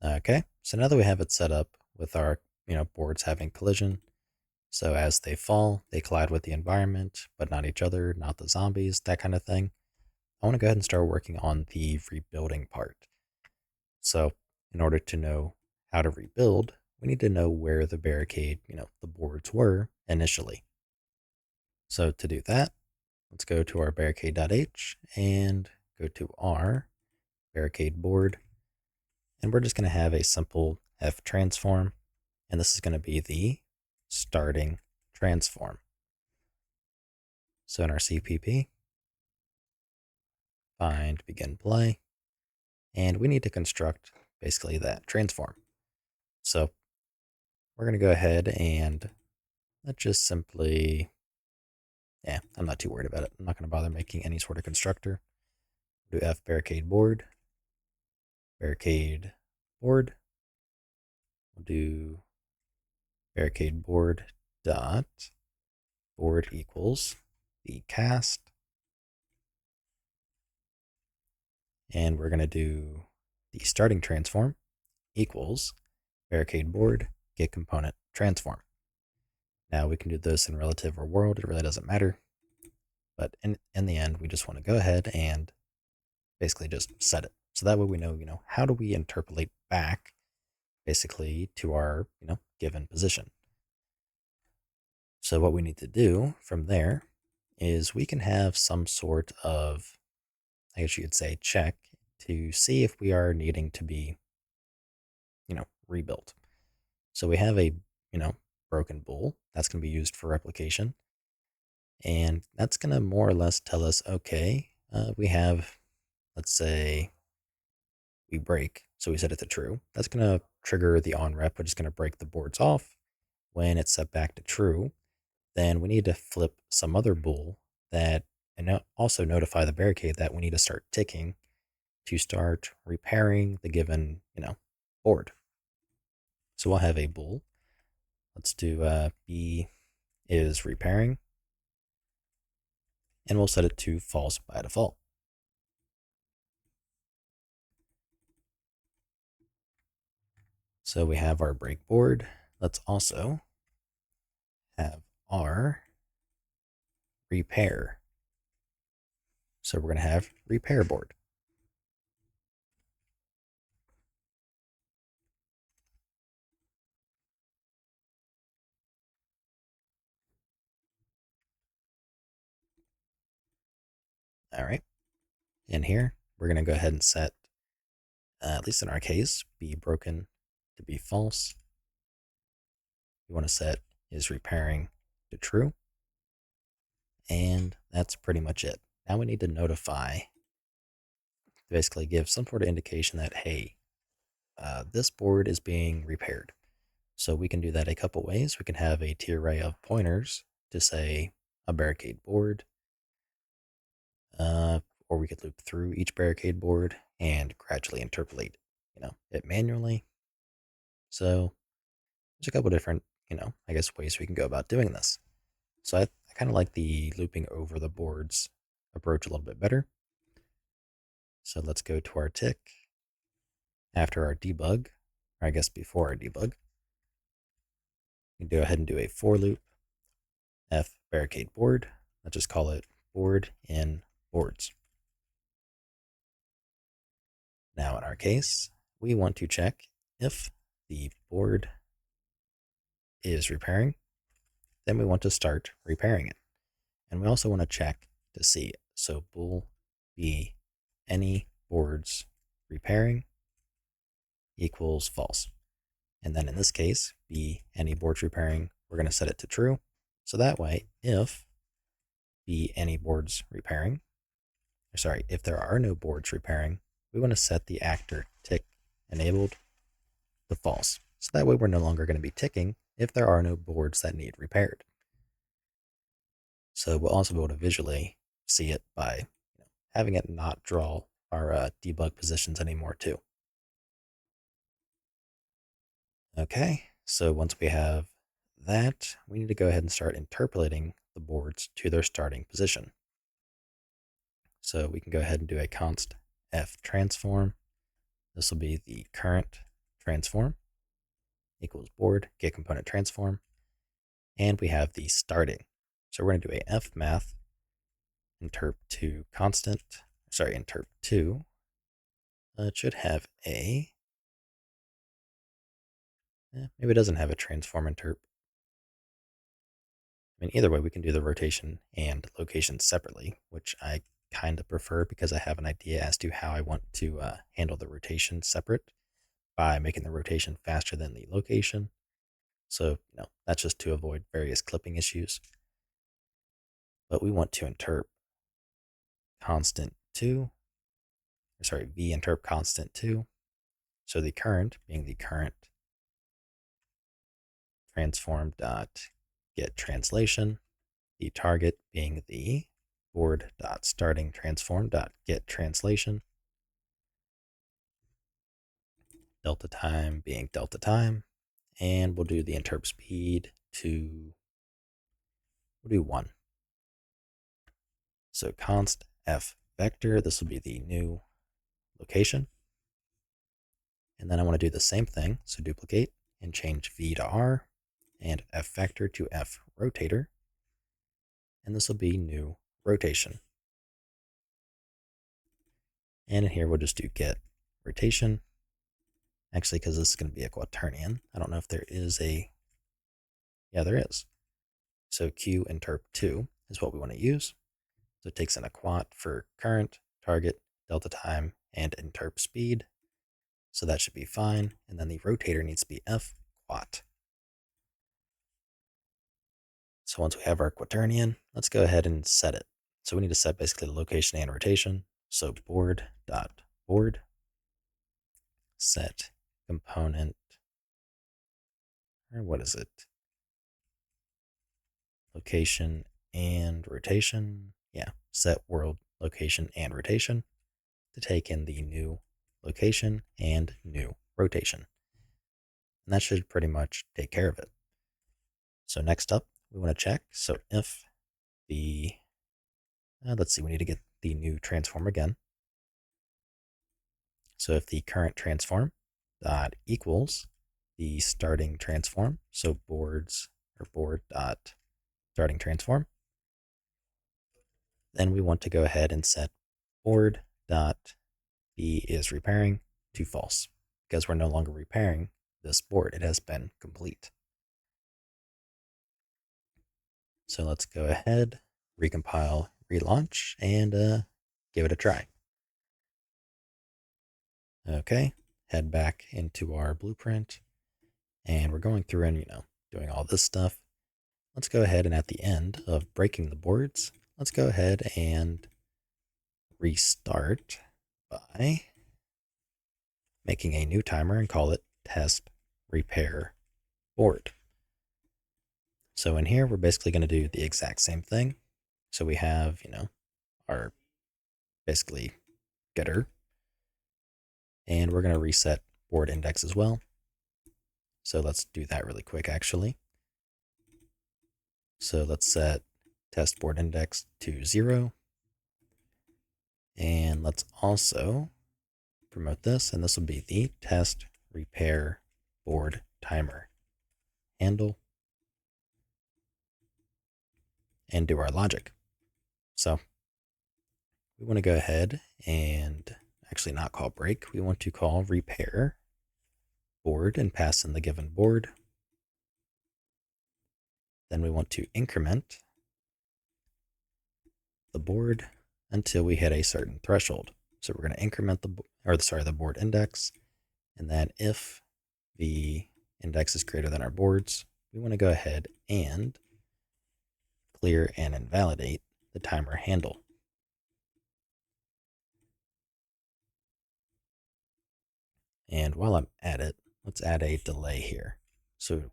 Okay, so now that we have it set up with our, boards having collision, so as they fall, they collide with the environment, but not each other, not the zombies, that kind of thing. I want to go ahead and start working on the rebuilding part. So, in order to know how to rebuild, we need to know where the barricade, the boards were initially. So, to do that, let's go to our barricade.h and go to our barricade board. And we're just going to have a simple F transform. And this is going to be the starting transform. So in our CPP, find begin play. And we need to construct basically that transform. So we're going to go ahead and let's just simply, I'm not too worried about it. I'm not going to bother making any sort of constructor. Do F barricade board, barricade board. We'll do barricade board dot board equals the cast. And we're going to do the starting transform equals barricade board get component transform. Now we can do this in relative or world, it really doesn't matter. But in the end, we just want to go ahead and basically just set it. So that way we know, how do we interpolate back basically to our, given position. So what we need to do from there is we can have some sort of, I guess you could say, check to see if we are needing to be, rebuilt. So we have a, broken bool that's going to be used for replication. And that's going to more or less tell us, okay, we have, let's say, we break. So we set it to true. That's going to trigger the on rep, which is going to break the boards off. When it's set back to true, then we need to flip some other bool that, and also notify the barricade that we need to start ticking to start repairing the given, board. So we'll have a bool. Let's do B is repairing, and we'll set it to false by default. So we have our break board. Let's also have our repair. So we're going to have repair board. All right. In here, we're going to go ahead and set, at least in our case, be broken to be false. We want to set is repairing to true. And that's pretty much it. Now we need to notify, basically give some sort of indication that, hey, this board is being repaired. So we can do that a couple ways. We can have a T array of pointers to say a barricade board, or we could loop through each barricade board and gradually interpolate, it manually. So there's a couple different, I guess ways we can go about doing this. So I kind of like the looping over the boards approach a little bit better. So let's go to our tick after our debug, or I guess before our debug. We can go ahead and do a for loop F barricade board. Let's just call it board in boards. Now in our case, we want to check if the board is repairing, then we want to start repairing it. And we also want to check to see. So bool be any boards repairing equals false. And then in this case, be any boards repairing, we're going to set it to true. So that way, if be any boards repairing, if there are no boards repairing, we want to set the actor tick enabled to false. So that way we're no longer going to be ticking if there are no boards that need repaired. So we'll also be able to visually see it by having it not draw our debug positions anymore too. Okay, so once we have that, we need to go ahead and start interpolating the boards to their starting position. So we can go ahead and do a const f transform. This will be the current transform equals board get component transform, and we have the starting. So we're going to do a fmath interp2 constant, sorry, interp2. It should have maybe it doesn't have a transform interp. I mean, either way, we can do the rotation and location separately, which I kind of prefer because I have an idea as to how I want to handle the rotation separate by making the rotation faster than the location. So, that's just to avoid various clipping issues. But we want to interp constant 2, v interp constant 2. So the current being the current transform dot get translation, the target being the board dot starting transform dot get translation, delta time being delta time, and we'll do the interp speed to, we'll do 1. So const f vector, this will be the new location. And then I want to do the same thing, so duplicate and change v to r and f vector to f rotator. And this will be new rotation. And in here we'll just do get rotation. Actually, because this is going to be a quaternion, I don't know if there is yeah, there is. So q interp 2 is what we want to use. So it takes in a quat for current, target, delta time, and interp speed. So that should be fine. And then the rotator needs to be f quat. So once we have our quaternion, let's go ahead and set it. So we need to set basically the location and rotation. So board dot board set component, or what is it? Location and rotation. Yeah, set world location and rotation to take in the new location and new rotation. And that should pretty much take care of it. So next up, we want to check. So if the, let's see, we need to get the new transform again. So if the current transform dot equals the starting transform, so board dot starting transform, then we want to go ahead and set board dot b is repairing to false, because we're no longer repairing this board. It has been complete. So let's go ahead, recompile, relaunch, and give it a try. Okay, head back into our blueprint, and we're going through and, doing all this stuff. Let's go ahead and at the end of breaking the boards, let's go ahead and restart by making a new timer and call it test repair board. So in here, we're basically going to do the exact same thing. So we have, our basically getter, and we're going to reset board index as well. So let's do that really quick, actually. So let's set test board index to 0. And let's also promote this, and this will be the test repair board timer handle, and do our logic. So we want to go ahead and actually not call break. We want to call repair board and pass in the given board. Then we want to increment the board until we hit a certain threshold. So we're going to increment the board index, and then if the index is greater than our boards, we want to go ahead and clear and invalidate the timer handle. And while I'm at it, let's add a delay here. So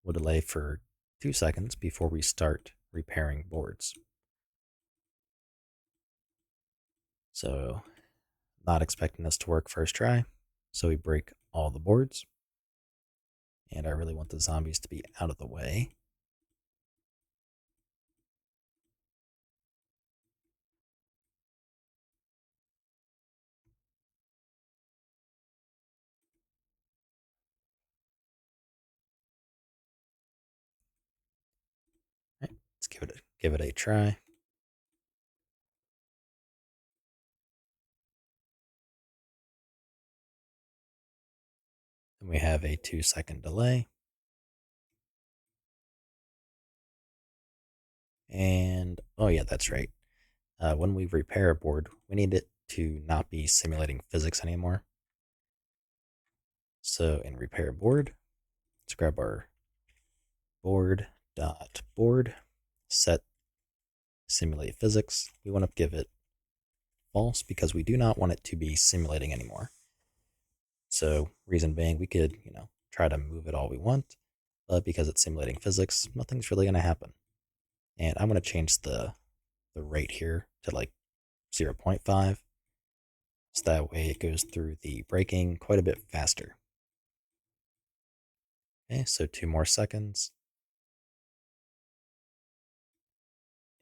we'll delay for 2 seconds before we start repairing boards. So not expecting this to work first try. So we break all the boards. And I really want the zombies to be out of the way. give it a try. Then we have a 2-second delay. And, oh yeah, that's right. When we repair a board, we need it to not be simulating physics anymore. So in repair board, let's grab our board.board, set simulate physics. We want to give it false because we do not want it to be simulating anymore. So reason being, we could, try to move it all we want, but because it's simulating physics, nothing's really going to happen. And I'm going to change the rate here to like 0.5. So that way it goes through the braking quite a bit faster. Okay, so 2 more seconds.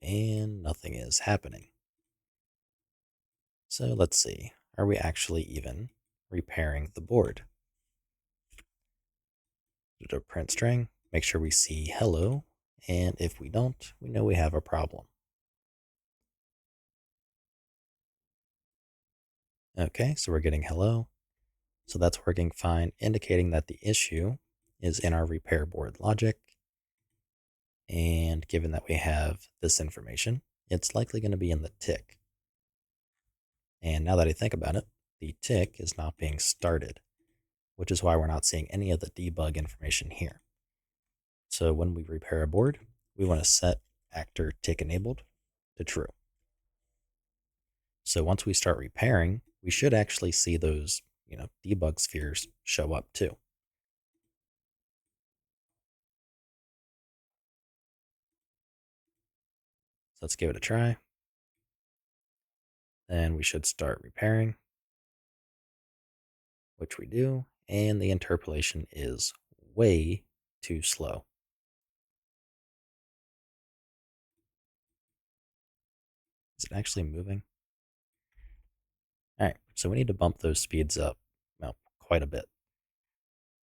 And nothing is happening. So let's see, are we actually even repairing the board? Do a print string, make sure we see hello, and if we don't, we know we have a problem. Okay, so we're getting hello. So that's working fine, indicating that the issue is in our repair board logic. And given that we have this information, it's likely going to be in the tick. And now that I think about it, the tick is not being started, which is why we're not seeing any of the debug information here. So when we repair a board, we want to set actor tick enabled to true. So once we start repairing, we should actually see those, debug spheres show up too. So let's give it a try. Then we should start repairing, which we do, and the interpolation is way too slow. Is it actually moving? All right, so we need to bump those speeds up, well, quite a bit.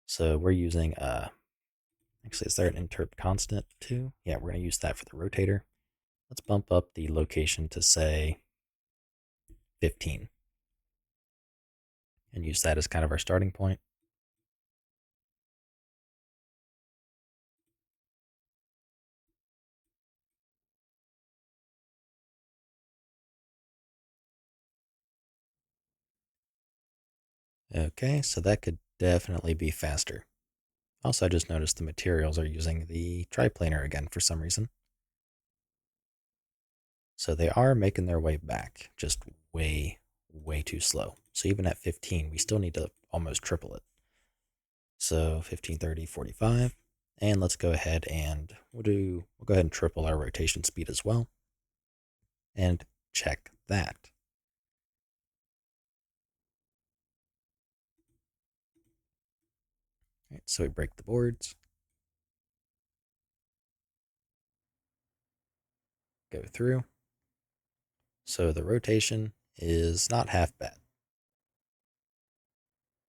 So we're using, actually, is there an interp constant too? Yeah, we're going to use that for the rotator. Let's bump up the location to, say, 15. And use that as kind of our starting point. Okay, so that could definitely be faster. Also, I just noticed the materials are using the triplanar again for some reason. So they are making their way back, just way, way too slow. So even at 15, we still need to almost triple it. So 15, 30, 45. And let's go ahead and we'll go ahead and triple our rotation speed as well. And check that. All right, so we break the boards. Go through. So the rotation is not half bad,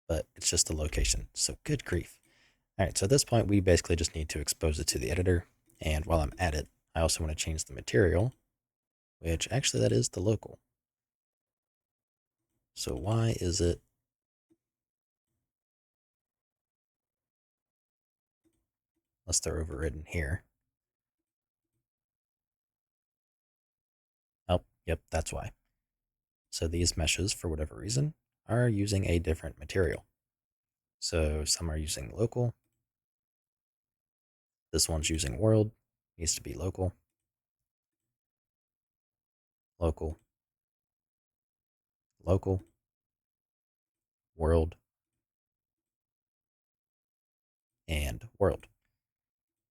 but it's just the location. So good grief. All right, so at this point, we basically just need to expose it to the editor. And while I'm at it, I also want to change the material, which actually that is the local. So why is it? Unless they're overridden here. Oh, yep, that's why. So these meshes, for whatever reason, are using a different material. So some are using local. This one's using world. Needs to be local. Local. Local. World. And world.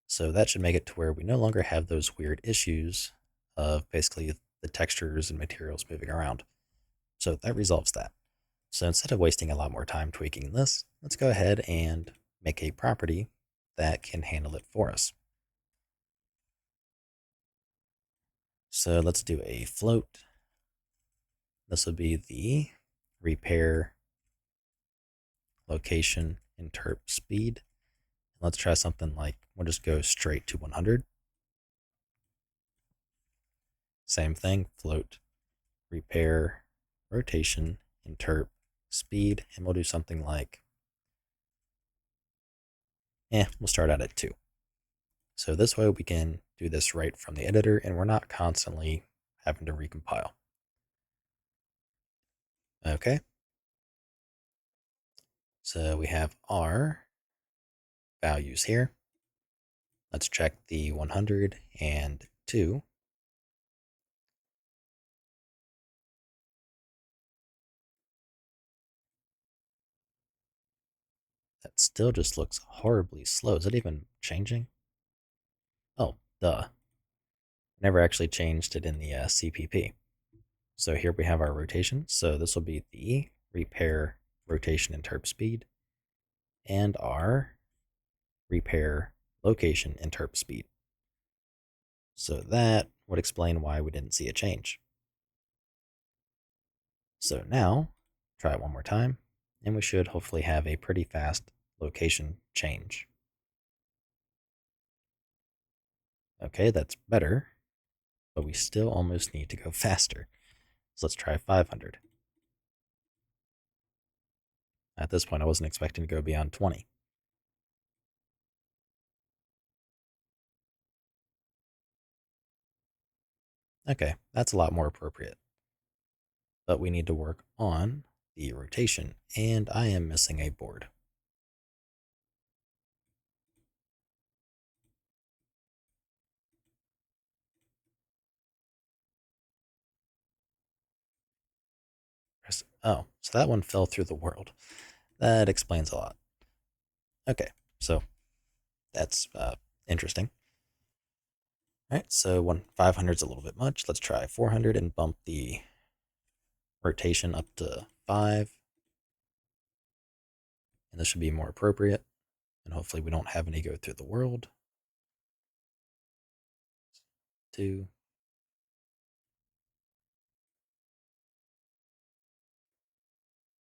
So that should make it to where we no longer have those weird issues of basically the textures and materials moving around. So that resolves that. So instead of wasting a lot more time tweaking this, let's go ahead and make a property that can handle it for us. So let's do a float. This will be the repair location interp speed. Let's try something like, we'll just go straight to 100. same thing, float, repair, rotation, interp, speed, and we'll do something like, we'll start out at 2. So this way we can do this right from the editor and we're not constantly having to recompile. Okay. So we have our values here. Let's check the 102. That still just looks horribly slow. Is it even changing? Oh, duh. Never actually changed it in the CPP. So here we have our rotation. So this will be the repair, rotation, interp speed, and our repair, location, interp speed. So that would explain why we didn't see a change. So now, try it one more time, and we should hopefully have a pretty fast location change. Okay, that's better, but we still almost need to go faster. So let's try 500. At this point, I wasn't expecting to go beyond 20. Okay, that's a lot more appropriate. But we need to work on the rotation, and I am missing a board. Oh, so that one fell through the world. That explains a lot. Okay, so that's interesting. All right, so 500 is a little bit much. Let's try 400 and bump the rotation up to 5. And this should be more appropriate. And hopefully we don't have any go through the world. 2.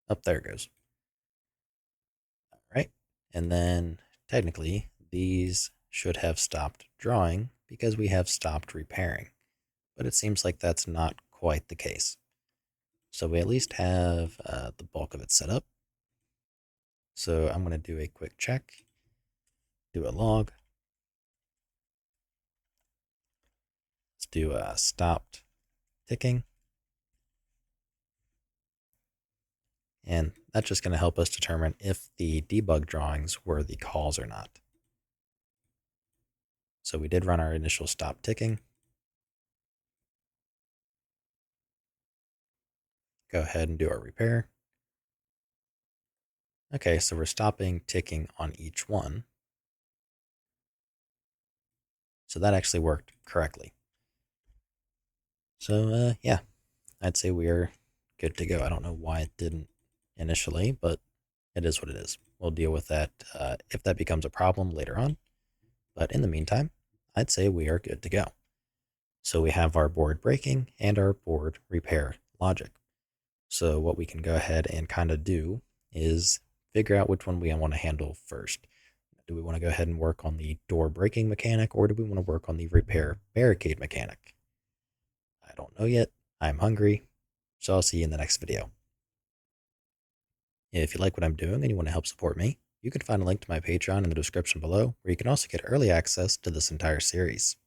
Up there it goes. All right. And then technically these should have stopped drawing because we have stopped repairing. But it seems like that's not quite the case. So we at least have the bulk of it set up. So I'm going to do a quick check, do a log. Let's do a stopped ticking. And that's just going to help us determine if the debug drawings were the calls or not. So we did run our initial stop ticking. Go ahead and do our repair. Okay, so we're stopping ticking on each one. So that actually worked correctly. So yeah, I'd say we are good to go. I don't know why it didn't initially, but it is what it is. We'll deal with that if that becomes a problem later on. But in the meantime, I'd say we are good to go. So we have our board breaking and our board repair logic. So what we can go ahead and kind of do is figure out which one we want to handle first. Do we want to go ahead and work on the door breaking mechanic, or do we want to work on the repair barricade mechanic? I don't know yet. I'm hungry, so I'll see you in the next video. If you like what I'm doing and you want to help support me, you can find a link to my Patreon in the description below, where you can also get early access to this entire series.